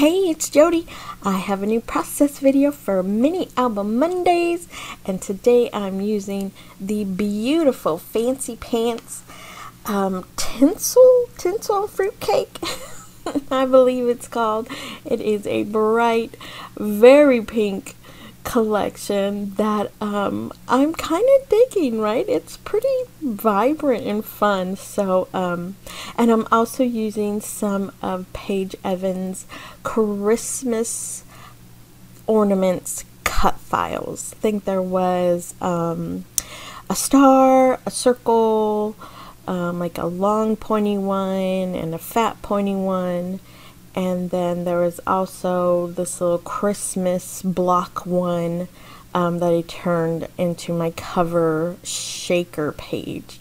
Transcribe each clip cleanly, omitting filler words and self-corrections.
Hey, it's Jody. I have a new process video for Mini Album Mondays, and today I'm using the beautiful Fancy Pants tinsel fruitcake. I believe it's called. It is a bright, very pink collection that I'm kind of digging, right? It's pretty vibrant and fun. So and I'm also using some of Paige Evans' Christmas ornaments cut files. I think there was a star, a circle, like a long pointy one and a fat pointy one. And then there was also this little Christmas block one that I turned into my cover shaker page.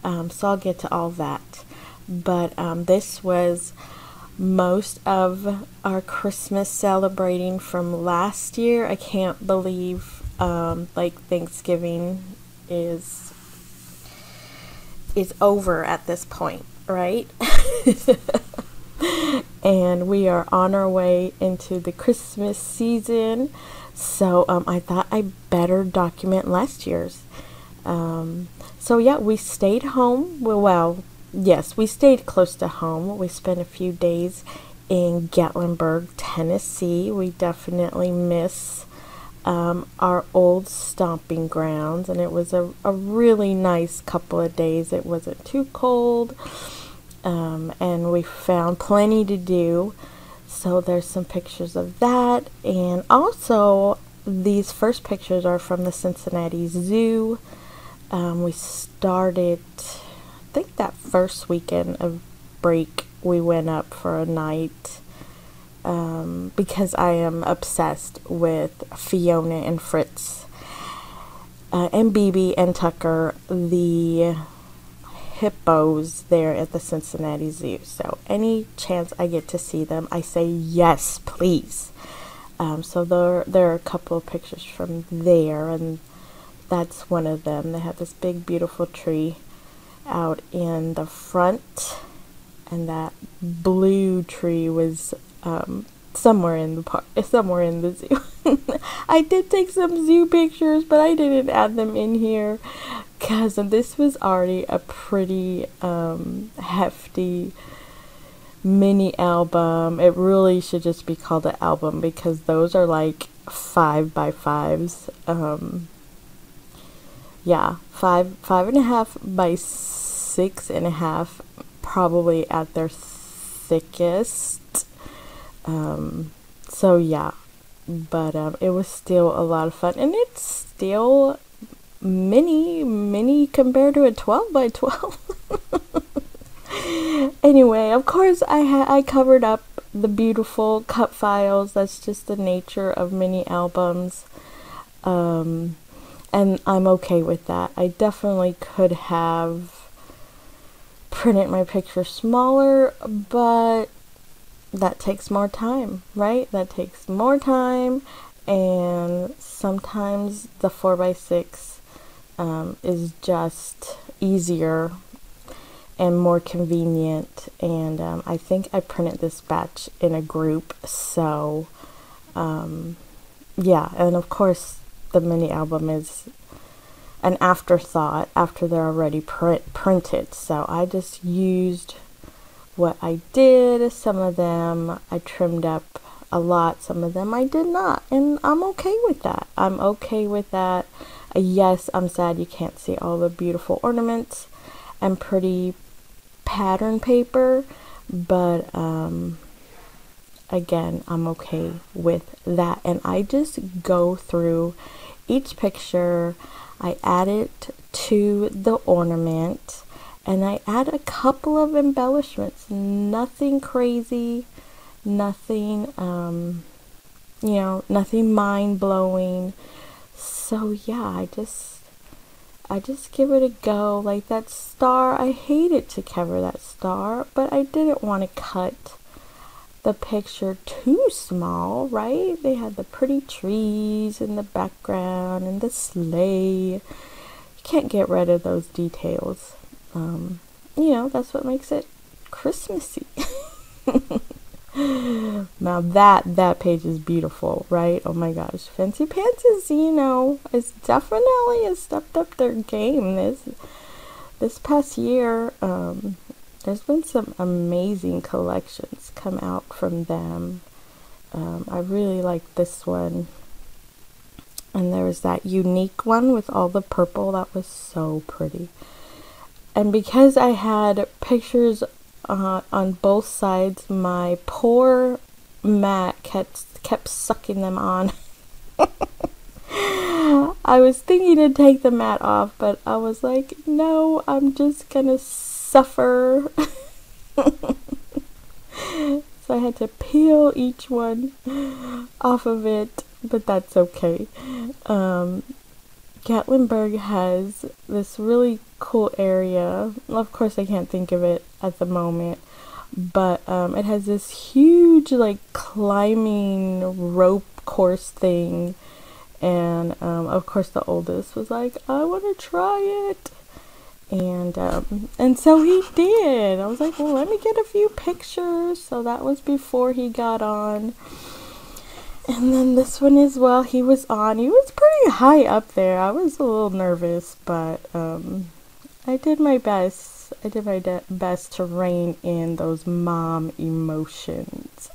So I'll get to all that. But this was most of our Christmas celebrating from last year. I can't believe like Thanksgiving is over at this point, right? And we are on our way into the Christmas season, so I thought I better document last year's. So yeah, we stayed home. Well, yes, we stayed close to home. We spent a few days in Gatlinburg, Tennessee. We definitely miss our old stomping grounds, and it was a really nice couple of days. It wasn't too cold. And we found plenty to do, so there's some pictures of that. And also these first pictures are from the Cincinnati Zoo. We started, I think that first weekend of break we went up for a night, because I am obsessed with Fiona and Fritz, and BB and Tucker, the hippos there at the Cincinnati Zoo. So any chance I get to see them, I say yes, please. So there are a couple of pictures from there, and that's one of them. They have this big beautiful tree out in the front, and that blue tree was somewhere in the park, somewhere in the zoo. I did take some zoo pictures, but I didn't add them in here because this was already a pretty hefty mini album. It really should just be called an album because those are like 5x5s. Yeah, 5.5 by 6.5, probably at their thickest. So yeah, but it was still a lot of fun, and it's still mini compared to a 12x12. Anyway, of course I covered up the beautiful cut files. That's just the nature of mini albums, and I'm okay with that. I definitely could have printed my picture smaller, but that takes more time, right? That takes more time, and sometimes the 4x6 is just easier and more convenient. And I think I printed this batch in a group, so yeah. And of course the mini album is an afterthought after they're already printed, so I just used what I did. Some of them I trimmed up a lot, some of them I did not, and I'm okay with that. I'm okay with that. Yes, I'm sad you can't see all the beautiful ornaments and pretty pattern paper, but again, I'm okay with that. And I just go through each picture, I add it to the ornament, and I add a couple of embellishments. Nothing crazy, nothing you know, nothing mind-blowing. So yeah, I just give it a go. Like that star, I hated to cover that star, but I didn't want to cut the picture too small, right? They had the pretty trees in the background and the sleigh. You can't get rid of those details. You know, that's what makes it Christmassy. Now that page is beautiful, right? Oh my gosh, Fancy Pants is, is definitely has stepped up their game this past year. There's been some amazing collections come out from them. I really like this one. And there was that unique one with all the purple. That was so pretty. And because I had pictures on both sides, my poor mat kept sucking them on. I was thinking to take the mat off, but I was like, no, I'm just gonna suffer. So I had to peel each one off of it, but that's okay. Gatlinburg has this really cool area. Of course, I can't think of it at the moment, but it has this huge, like, climbing rope course thing. And of course, the oldest was like, I want to try it. And so he did. I was like, well, let me get a few pictures. So that was before he got on. And then this one as well, he was on. He was pretty high up there. I was a little nervous, but I did my best. I did my best to rein in those mom emotions.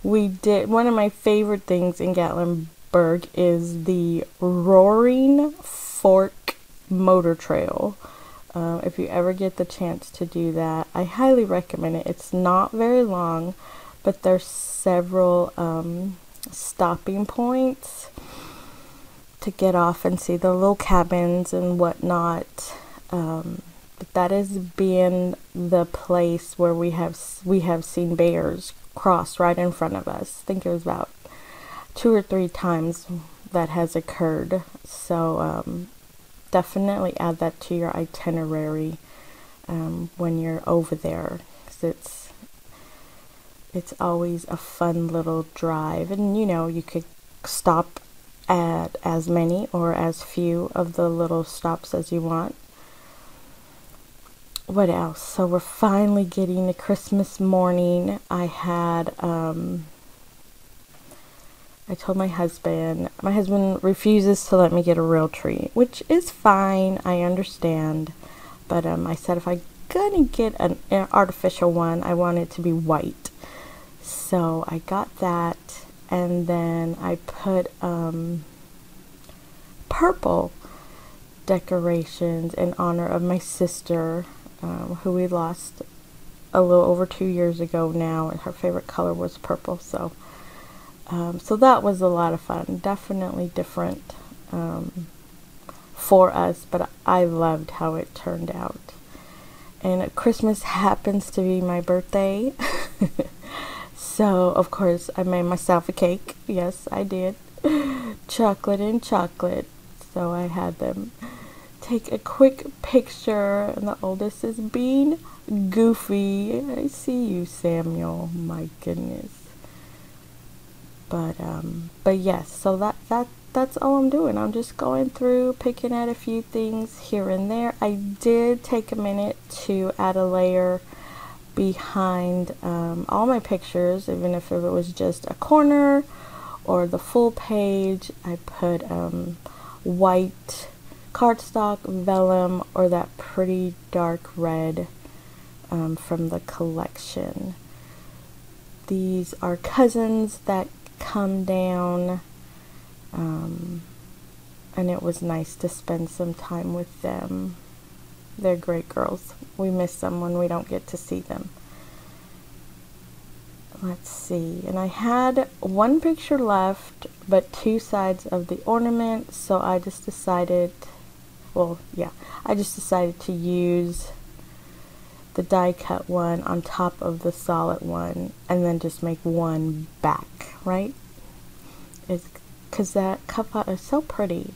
We did. One of my favorite things in Gatlinburg is the Roaring Fork Motor Trail. If you ever get the chance to do that, I highly recommend it. It's not very long, but there's several stopping points to get off and see the little cabins and whatnot. But that is being the place where we have seen bears cross right in front of us. I think it was about 2 or 3 times that has occurred. So definitely add that to your itinerary when you're over there, because it's always a fun little drive. And you could stop at as many or as few of the little stops as you want. What else? So we're finally getting to Christmas morning. I told my husband refuses to let me get a real tree, which is fine, I understand. But I said if I'm gonna get an artificial one, I want it to be white. So I got that, and then I put purple decorations in honor of my sister, who we lost a little over 2 years ago now, and her favorite color was purple. So that was a lot of fun. Definitely different for us, but I loved how it turned out. And Christmas happens to be my birthday. So, of course, I made myself a cake. Yes, I did. Chocolate and chocolate. So I had them take a quick picture, and the oldest is being goofy. I see you, Samuel. My goodness. But yes, so that's all I'm doing. I'm just going through, picking at a few things here and there. I did take a minute to add a layer behind all my pictures, even if it was just a corner or the full page. I put white cardstock, vellum, or that pretty dark red from the collection. These are cousins that come down, and it was nice to spend some time with them. They're great girls. We miss them when we don't get to see them. Let's see, and I had one picture left, but 2 sides of the ornament, so I just decided, to use the die cut one on top of the solid one, and then just make one back, right? Because that cup art is so pretty.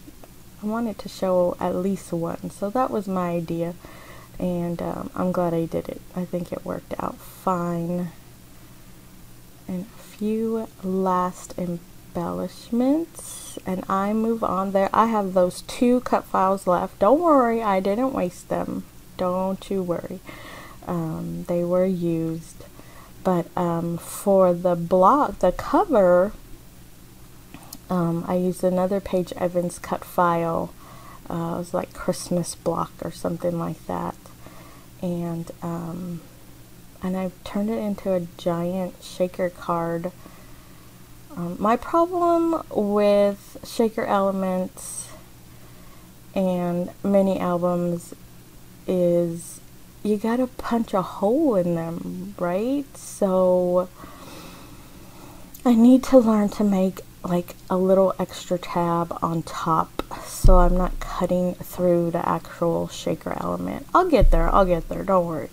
I wanted to show at least one, so that was my idea, and I'm glad I did it. I think it worked out fine. And a few last embellishments, and I move on. There, I have those 2 cut files left. Don't worry, I didn't waste them. Don't you worry. They were used. But for the block, the cover, I used another Paige Evans cut file. It was like Christmas block or something like that. And I turned it into a giant shaker card. My problem with shaker elements and mini albums is you gotta punch a hole in them, right? So I need to learn to make like a little extra tab on top so I'm not cutting through the actual shaker element. I'll get there, don't worry.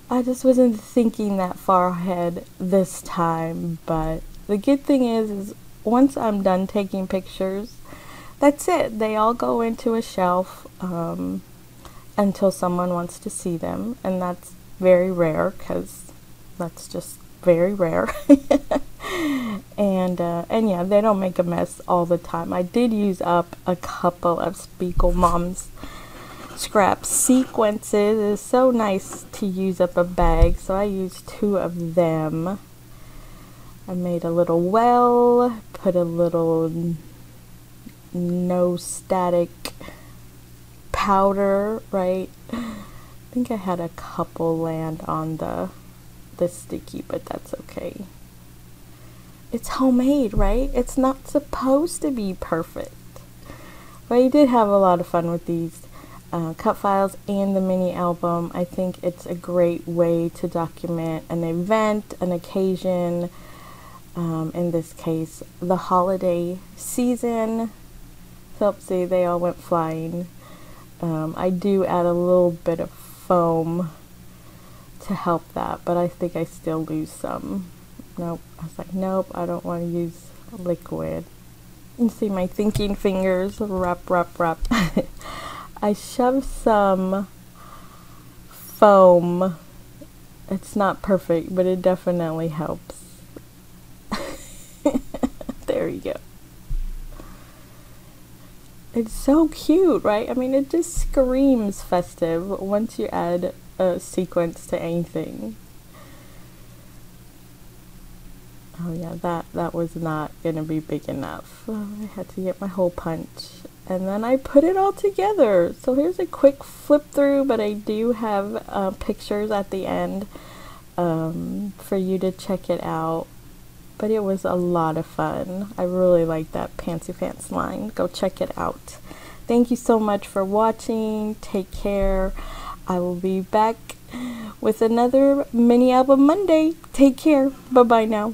I just wasn't thinking that far ahead this time, but the good thing is once I'm done taking pictures, that's it. They all go into a shelf until someone wants to see them, and that's very rare because that's just very rare. And yeah, they don't make a mess all the time. I did use up a couple of Spieglemom Scraps sequences. It's so nice to use up a bag, so I used 2 of them. I made a little well, put a little no static powder, right? I think I had a couple land on the sticky, but that's okay. It's homemade, right? It's not supposed to be perfect. But I did have a lot of fun with these cut files and the mini album. I think it's a great way to document an event, an occasion, in this case, the holiday season. So, see, they all went flying. I do add a little bit of foam to help that, but I think I still lose some. Nope. I was like, nope, I don't want to use liquid. You see my thinking fingers, wrap. I shoved some foam. It's not perfect, but it definitely helps. There you go. It's so cute, right? I mean, it just screams festive once you add a sequence to anything. Oh yeah, that was not gonna be big enough. I had to get my hole punch, and then I put it all together. So here's a quick flip through, but I do have pictures at the end for you to check it out. But it was a lot of fun. I really like that Pantsy Pants line. Go check it out. Thank you so much for watching. Take care. I will be back with another mini album Monday. Take care. Bye bye now.